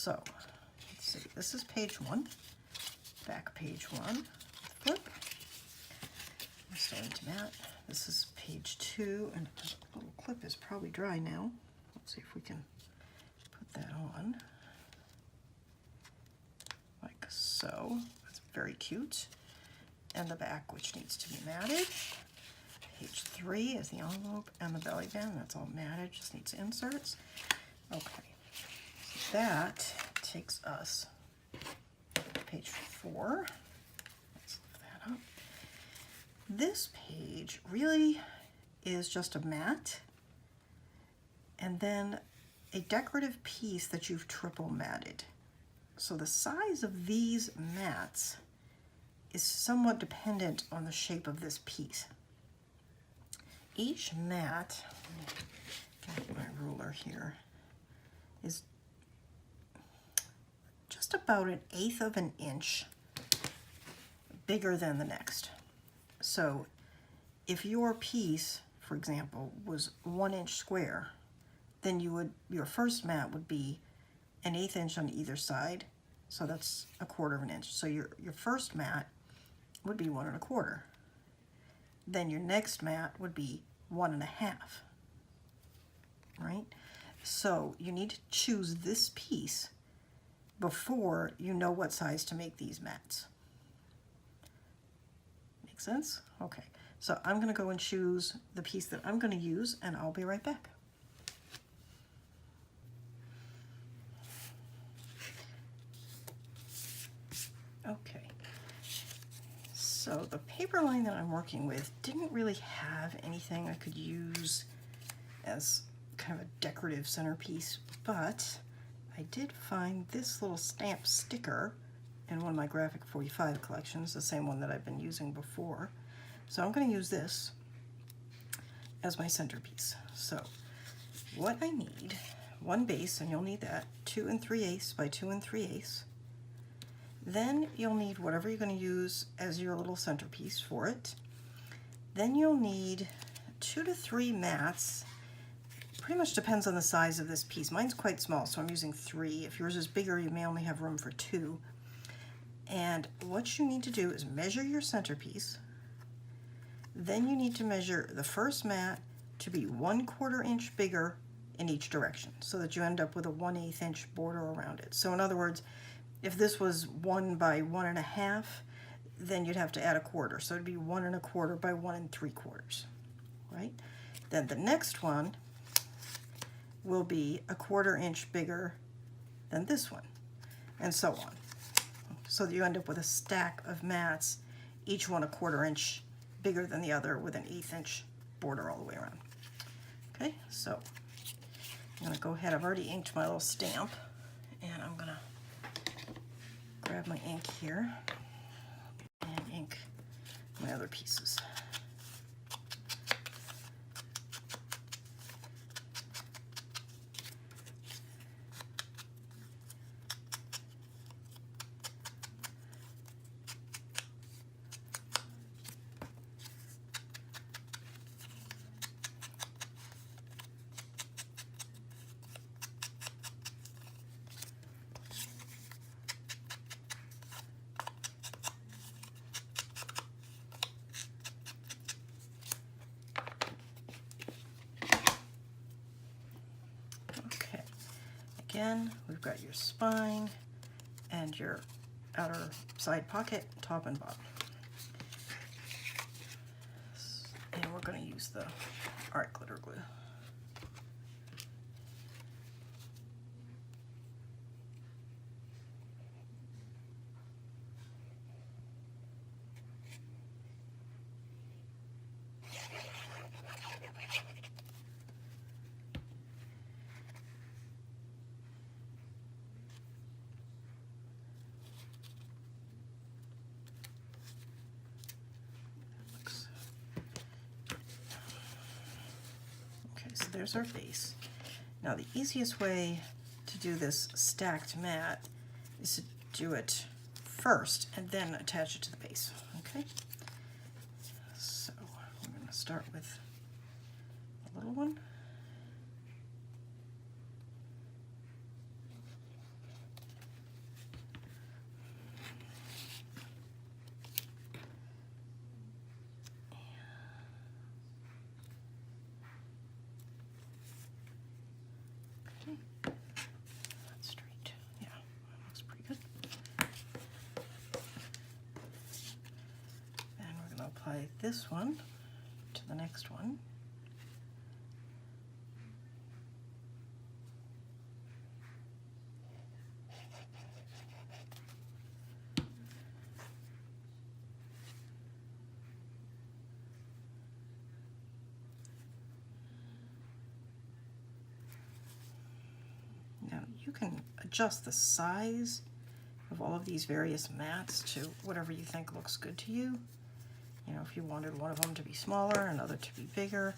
So let's see, this is page 1, back page 1, flip. I'm starting to mat. This is page 2, and the little clip is probably dry now. Let's see if we can put that on. Like so. That's very cute. And the back, which needs to be matted. Page 3 is the envelope and the belly band. That's all matted, just needs inserts. Okay, so that takes us to page 4. Let's lift that up. This page really is just a mat and then a decorative piece that you've triple matted. So the size of these mats is somewhat dependent on the shape of this piece. Each mat, get my ruler here, is just about 1/8 of an inch bigger than the next. So if your piece, for example, was 1 inch square, then your first mat would be 1/8 inch on either side. So that's 1/4 of an inch. So your first mat would be 1 1/4. Then your next mat would be 1 1/2, right? So you need to choose this piece before you know what size to make these mats. Make sense? Okay, so I'm gonna go and choose the piece that I'm gonna use, and I'll be right back. Okay, so the paper line that I'm working with didn't really have anything I could use as kind of a decorative centerpiece, but I did find this little stamp sticker in one of my Graphic 45 collections, the same one that I've been using before. So I'm going to use this as my centerpiece. So what I need, one base, and you'll need that, 2 3/8 by 2 3/8. Then you'll need whatever you're going to use as your little centerpiece for it. Then you'll need 2 to 3 mats. Pretty much depends on the size of this piece. Mine's quite small, so I'm using 3. If yours is bigger, you may only have room for 2. And what you need to do is measure your centerpiece. Then you need to measure the first mat to be 1/4 inch bigger in each direction, so that you end up with a 1/8 inch border around it. So in other words, if this was 1 by 1 1/2, then you'd have to add 1/4. So it'd be 1 1/4 by 1 3/4, right? Then the next one will be 1/4 inch bigger than this one, and so on. So that you end up with a stack of mats, each one 1/4 inch bigger than the other, with an 1/8 inch border all the way around. Okay, so I'm gonna go ahead, I've already inked my little stamp, and I'm gonna grab my ink here and ink my other pieces. Again, we've got your spine and your outer side pocket, top and bottom. And we're going to use the art glitter glue. So there's our base. Now the easiest way to do this stacked mat is to do it first and then attach it to the base, okay? So we're going to start with a little one. apply this one to the next one. Now you can adjust the size of all of these various mats to whatever you think looks good to you. You know, if you wanted one of them to be smaller, another to be bigger,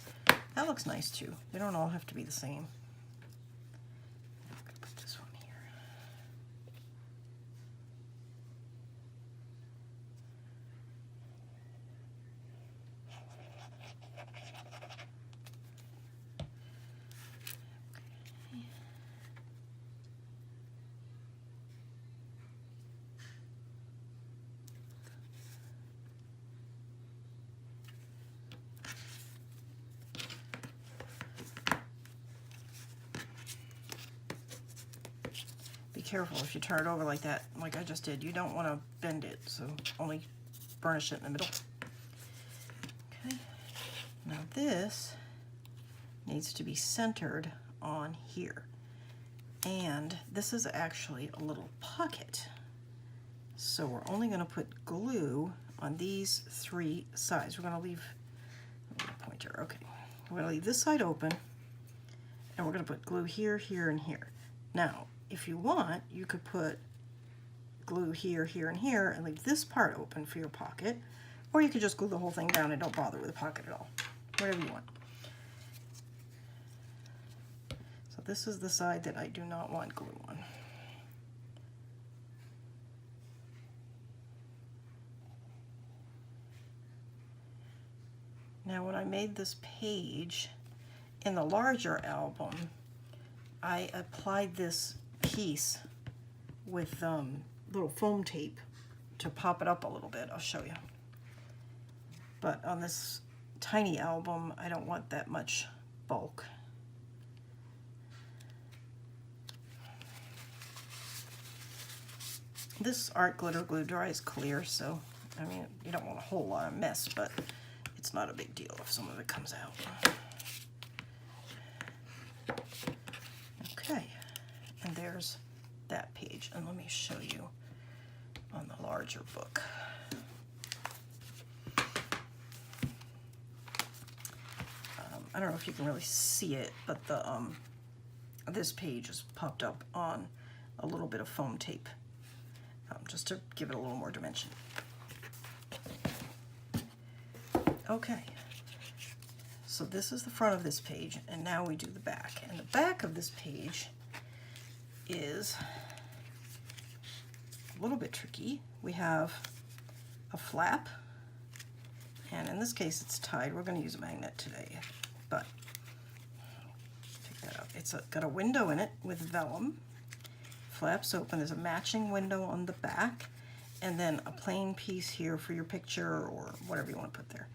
that looks nice too. They don't all have to be the same. I'm gonna put this one here. Be careful if you turn it over like that, like I just did. You don't want to bend it, so only burnish it in the middle. Okay, now this needs to be centered on here. And this is actually a little pocket. So we're only going to put glue on these three sides. We're going to leave a little pointer. Okay, we're going to leave this side open, and we're going to put glue here, here, and here. Now, if you want, you could put glue here, here, and here, and leave this part open for your pocket, or you could just glue the whole thing down and don't bother with the pocket at all. Whatever you want. So this is the side that I do not want glue on. Now when I made this page in the larger album, I applied this piece with little foam tape to pop it up a little bit. I'll show you. But on this tiny album, I don't want that much bulk. This art glitter glue dries clear, so I mean, you don't want a whole lot of mess, but it's not a big deal if some of it comes out. Okay, and there's that page, and let me show you on the larger book. I don't know if you can really see it, but the this page is popped up on a little bit of foam tape, just to give it a little more dimension. Okay, so this is the front of this page, and now we do the back. And the back of this page is a little bit tricky. We have a flap, and in this case it's tied. We're going to use a magnet today, but take that out. It's got a window in it with vellum. Flaps open. There's a matching window on the back, and then a plain piece here for your picture or whatever you want to put there.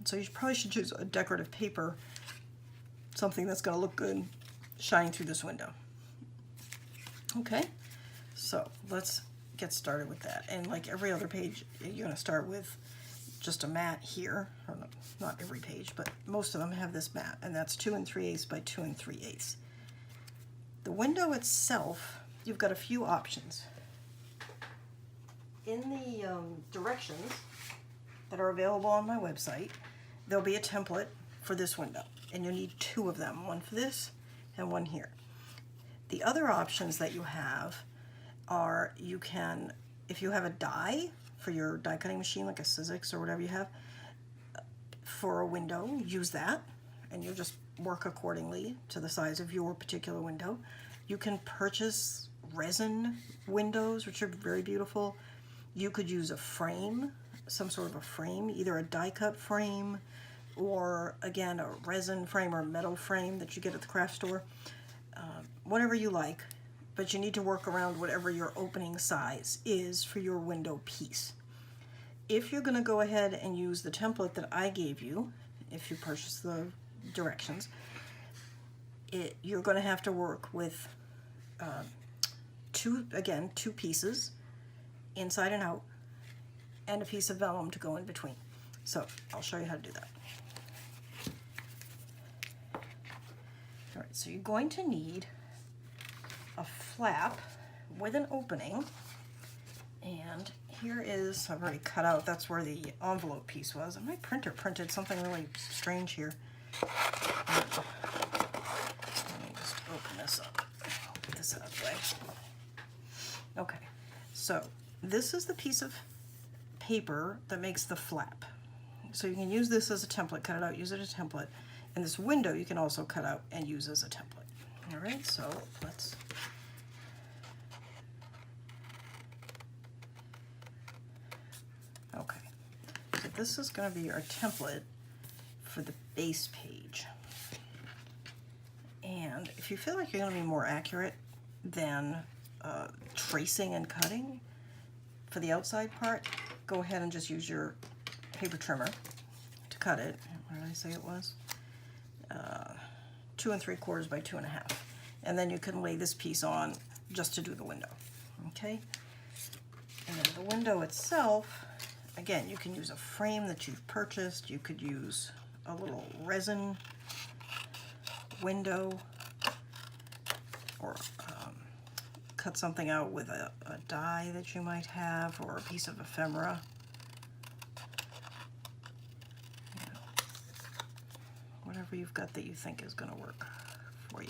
So you probably should choose a decorative paper, something that's going to look good shining through this window. Okay, so let's get started with that. And like every other page, you're going to start with just a mat here. Or not every page, but most of them have this mat, and that's 2 3/8 by 2 3/8. The window itself, you've got a few options. In the directions that are available on my website, there'll be a template for this window, and you'll need 2 of them, one for this and one here. The other options that you have are, you can, if you have a die for your die cutting machine, like a Sizzix or whatever you have, for a window, use that, and you'll just work accordingly to the size of your particular window. You can purchase resin windows, which are very beautiful. You could use a frame, some sort of a frame, either a die cut frame or, again, a resin frame or a metal frame that you get at the craft store. Whatever you like, but you need to work around whatever your opening size is for your window piece. If you're going to go ahead and use the template that I gave you, if you purchase the directions, you're going to have to work with two pieces, inside and out, and a piece of vellum to go in between. So I'll show you how to do that. All right, so you're going to need a flap with an opening, and here is, I've already cut out, that's where the envelope piece was, and my printer printed something really strange here. Let me just open this up, get this out of the way. Okay, so this is the piece of paper that makes the flap. So you can use this as a template, cut it out, use it as a template, and this window you can also cut out and use as a template. All right, so let's okay, so this is going to be our template for the base page. And if you feel like you're going to be more accurate than tracing and cutting for the outside part, go ahead and just use your paper trimmer to cut it. What did I say it was? 2 3/4 by 2 1/2. And then you can lay this piece on just to do the window. Okay? And then the window itself, again, you can use a frame that you've purchased. You could use a little resin window, or cut something out with a die that you might have, or a piece of ephemera. You know, whatever you've got that you think is going to work for you.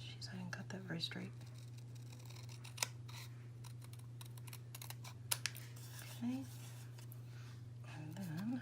Jeez, I didn't cut that very straight. Okay. And then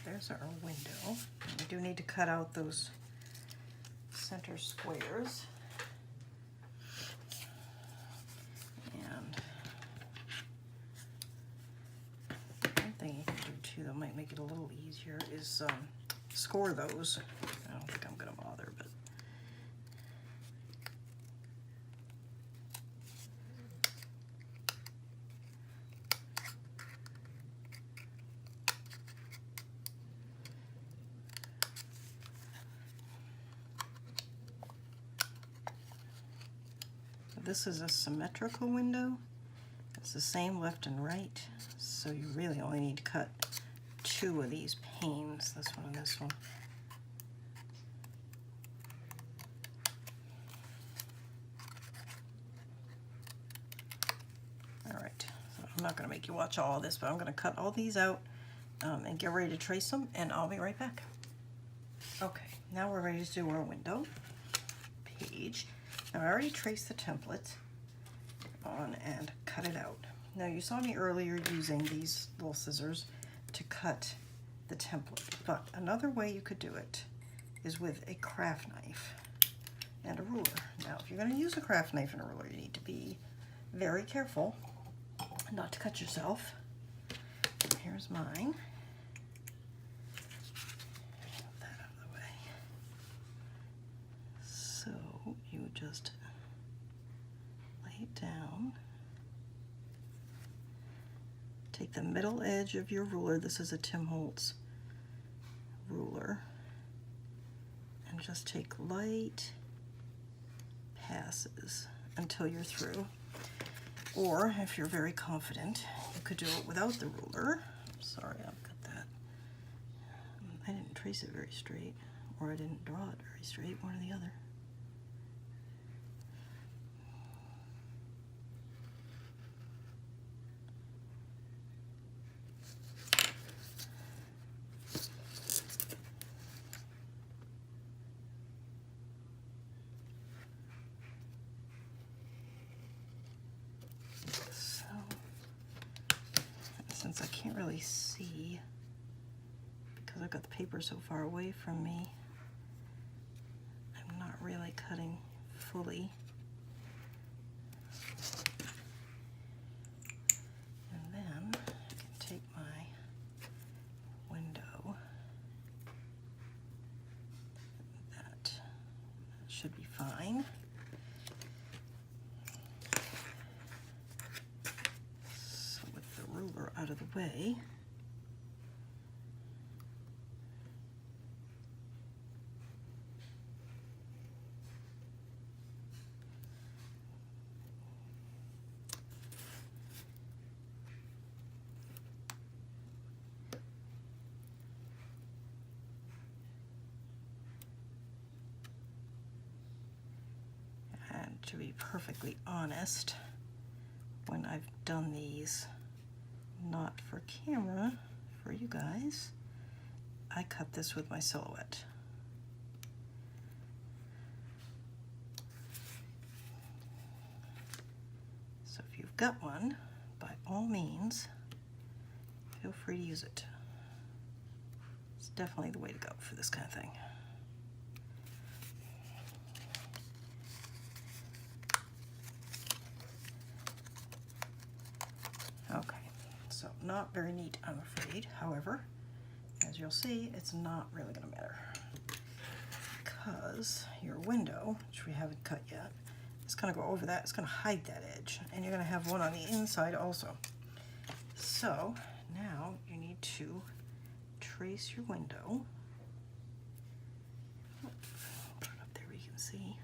there's our window. We do need to cut out those center squares. And one thing you can do too that might make it a little easier is score those. I don't think I'm going to bother, but this is a symmetrical window. It's the same left and right, so you really only need to cut 2 of these panes, this one and this one. All right, so I'm not going to make you watch all of this, but I'm going to cut all these out and get ready to trace them, and I'll be right back. Okay, now we're ready to do our window page. Now I already traced the template on and cut it out. Now you saw me earlier using these little scissors to cut the template, but another way you could do it is with a craft knife and a ruler. Now if you're going to use a craft knife and a ruler, you need to be very careful not to cut yourself. Here's mine. Get that out of the way. So you just lay it down. Take the middle edge of your ruler, this is a Tim Holtz ruler, and just take light passes until you're through. Or if you're very confident, you could do it without the ruler. Sorry, I've got that. I didn't trace it very straight, or I didn't draw it very straight, one or the other. I can't really see because I've got the paper so far away from me. I'm not really cutting fully. And then I can take my window. That should be fine. So with the ruler out of the way, to be perfectly honest, when I've done these, not for camera, for you guys, I cut this with my silhouette. So if you've got one, by all means, feel free to use it. It's definitely the way to go for this kind of thing. Okay, so not very neat, I'm afraid. However, as you'll see, it's not really going to matter because your window, which we haven't cut yet, is going to go over that. It's going to hide that edge, and you're going to have one on the inside also. So now you need to trace your window. Put it up there where you can see.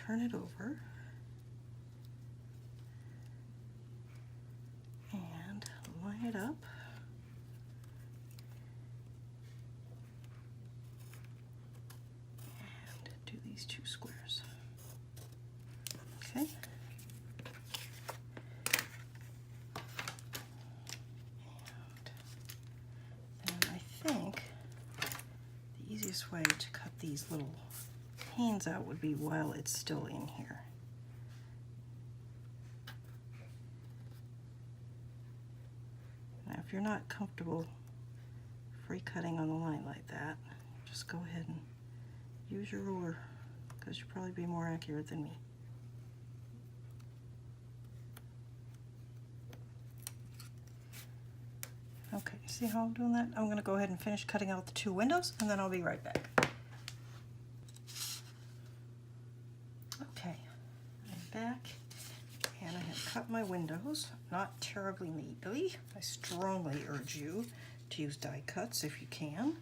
Turn it over and line it up. And do these two squares. Okay. And I think the easiest way to cut these little panes out would be while it's still in here. Now if you're not comfortable free cutting on the line like that, just go ahead and use your ruler because you'll probably be more accurate than me. Okay, see how I'm doing that? I'm going to go ahead and finish cutting out the two windows and then I'll be right back. Okay, I'm back and I have cut my windows, not terribly neatly. I strongly urge you to use die cuts if you can.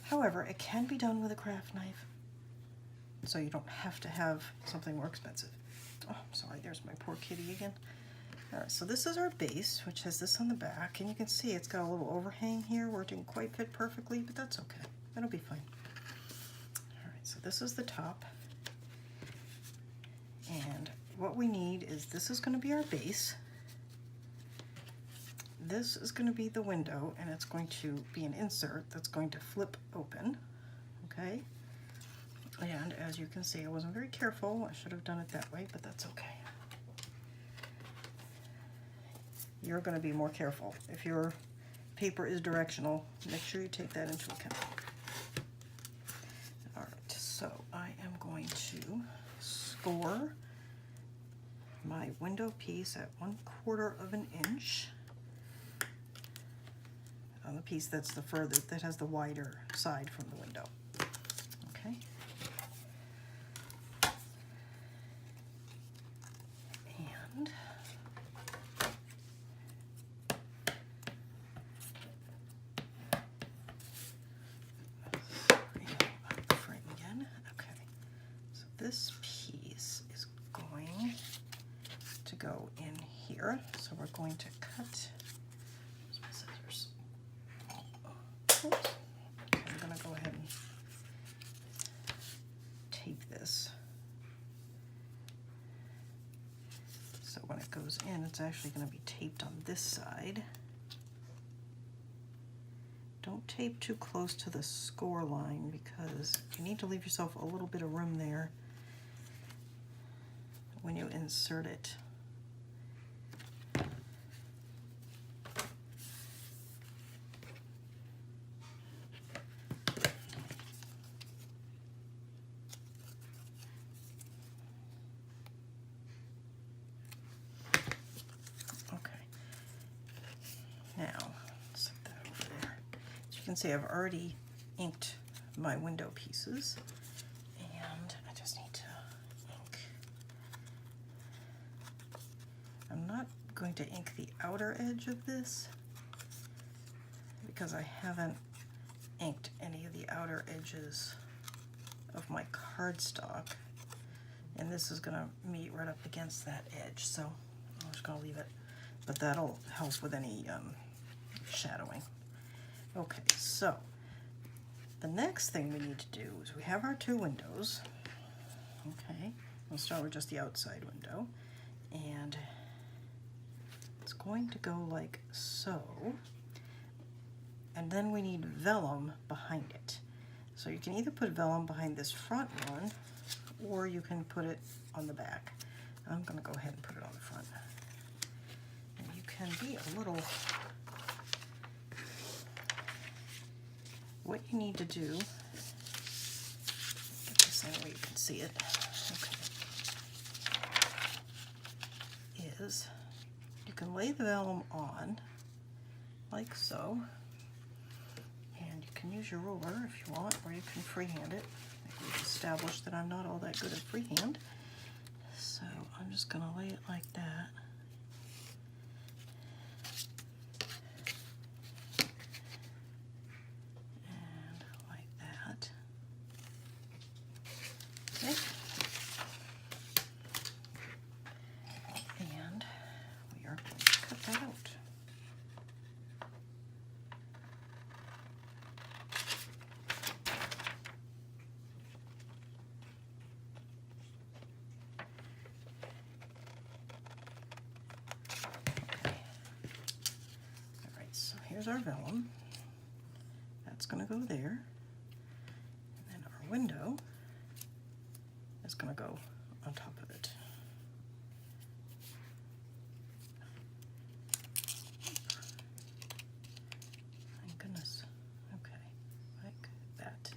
However, it can be done with a craft knife, so you don't have to have something more expensive. Oh, I'm sorry, there's my poor kitty again. All right, so this is our base, which has this on the back, and you can see it's got a little overhang here where it didn't quite fit perfectly, but that's okay. It'll be fine. All right, so this is the top. And what we need is, this is going to be our base. This is going to be the window, and it's going to be an insert that's going to flip open, okay? And as you can see, I wasn't very careful. I should have done it that way, but that's okay. You're going to be more careful. If your paper is directional, make sure you take that into account. All right, so I am going to score my window piece at 1/4 of an inch on the piece that's the furthest, that has the wider side from the window. Okay. And frame again. Okay. here. So we're going to cut. Where's my scissors? Oops. Okay, I'm going to go ahead and tape this. So when it goes in, it's actually going to be taped on this side. Don't tape too close to the score line because you need to leave yourself a little bit of room there when you insert it. You can see I've already inked my window pieces, and I just need to ink. I'm not going to ink the outer edge of this because I haven't inked any of the outer edges of my cardstock, and this is going to meet right up against that edge, so I'm just going to leave it, but that'll help with any shadowing. Okay, so the next thing we need to do is we have our two windows. Okay, we'll start with just the outside window, and it's going to go like so, and then we need vellum behind it. So you can either put vellum behind this front one, or you can put it on the back. I'm going to go ahead and put it on the front. And you can be a little... What you need to do, get this thing where you can see it, okay, is you can lay the vellum on like so, and you can use your ruler if you want, or you can freehand it. I think we've established that I'm not all that good at freehand, so I'm just going to lay it like that. And we are going to cut that out. Okay. All right, so here's our vellum. That's going to go there. And then our window is going to go on top of it. My goodness. Okay, like that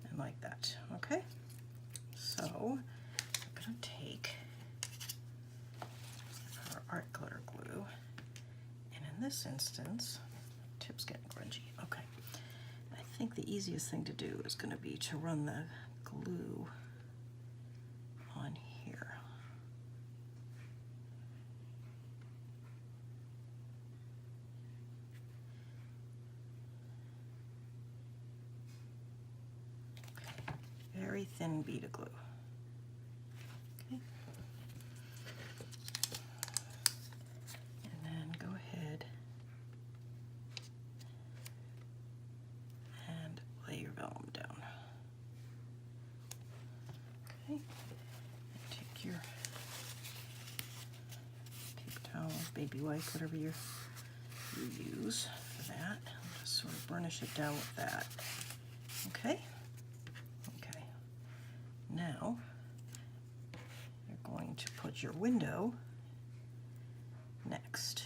and like that. Okay, so I'm going to take our art glitter glue, and in this instance, tip's getting grungy. Okay, I think the easiest thing to do is going to be to run the glue on here. Okay, very thin bead of glue. Okay. And then go ahead and lay your vellum down. Okay. Take your paper towel, baby wipe, whatever you use for that. I'll just sort of burnish it down with that. Okay? Okay. Now, you're going to put your window next.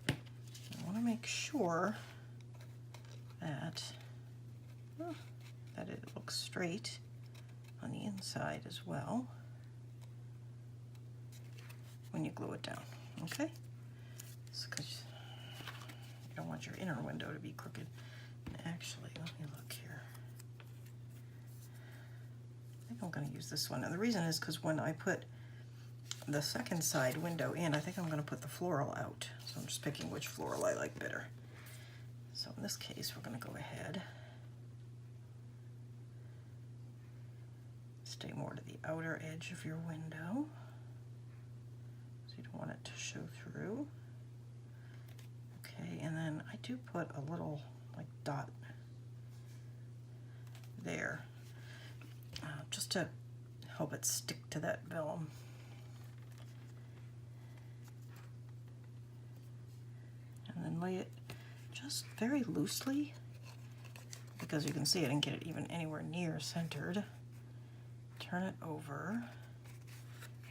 You want to make sure that, that it looks straight on the inside as well when you glue it down, okay? It's because you don't want your inner window to be crooked. Actually, let me look here. I think I'm going to use this one, and the reason is because when I put the second side window in, I think I'm going to put the floral out, so I'm just picking which floral I like better. So in this case, we're going to go ahead, stay more to the outer edge of your window, so you I want it to show through. Okay, and then I do put a little like dot there, just to help it stick to that vellum. And then lay it just very loosely, because you can see I didn't get it even anywhere near centered. Turn it over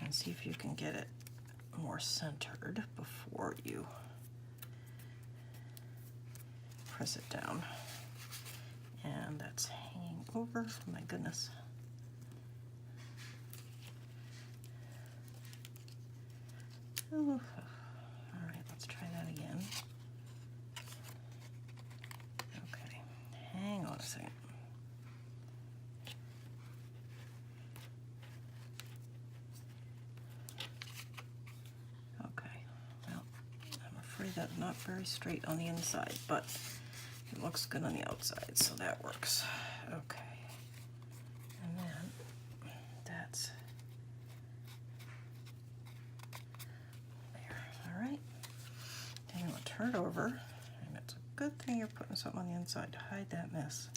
and see if you can get it more centered before you press it down. And that's hanging over, oh my goodness. Oh, all right, let's try that again. Okay, hang on a second. Okay, well, I'm afraid that's not very straight on the inside, but it looks good on the outside, so that works. Okay, and then that's there. All right, then I'm gonna turn it over, and it's a good thing you're putting something on the inside to hide that mess.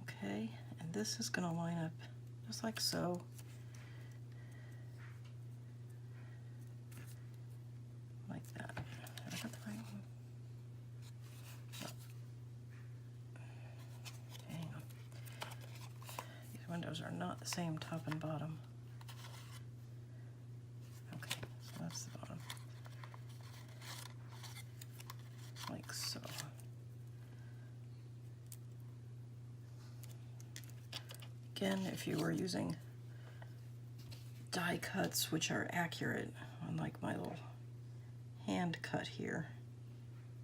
Okay, and this is gonna line up just like so. Like that. Have I got the right one? Hang on. These windows are not the same top and bottom. Okay, so that's the bottom. Like so. Again, if you were using die cuts which are accurate, unlike my little hand cut here,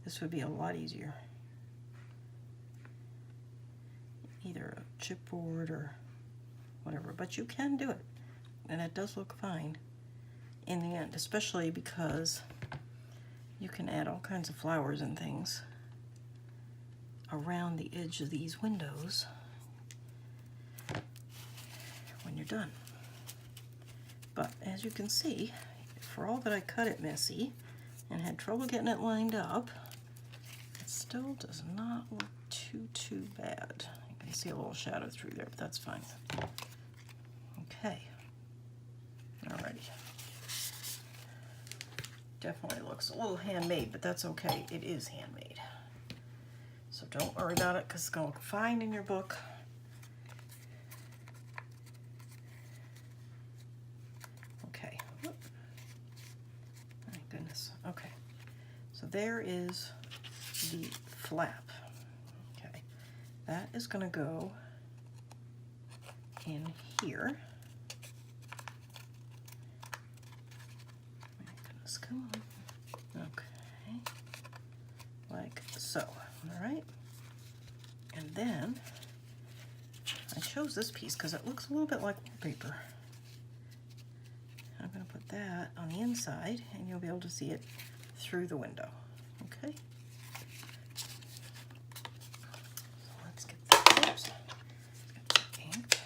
this would be a lot easier. Either a chipboard or whatever, but you can do it, and it does look fine in the end, especially because you can add all kinds of flowers and things around the edge of these windows when you're done. But as you can see, for all that I cut it messy and had trouble getting it lined up, it still does not look too bad. You can see a little shadow through there, but that's fine. Okay, alrighty. Definitely looks a little handmade, but that's okay. It is handmade. So don't worry about it, because it's going to look fine in your book. Okay. Whoop. My goodness. Okay. So there is the flap. Okay. That is going to go in here. My goodness, come on. Okay. Like so. All right. And then I chose this piece because it looks a little bit like wallpaper. I'm going to put that on the inside, and you'll be able to see it through the window. Okay. So let's get the oops, get the ink.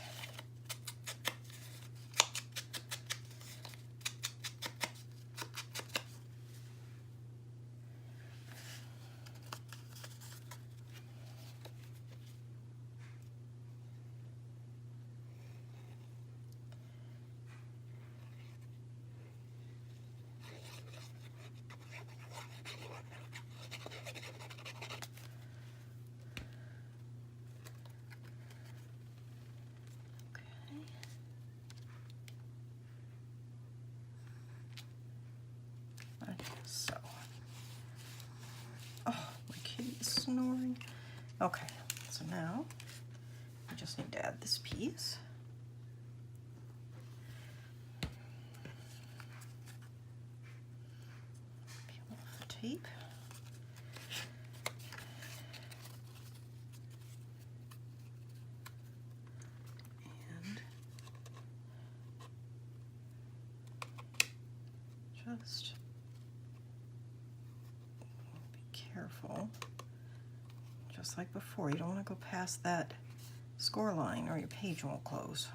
So, oh, my kitty is snoring. Okay, so now I just need to add this piece. Peel off the tape. And just careful, just like before. You don't want to go past that score line or your page won't close.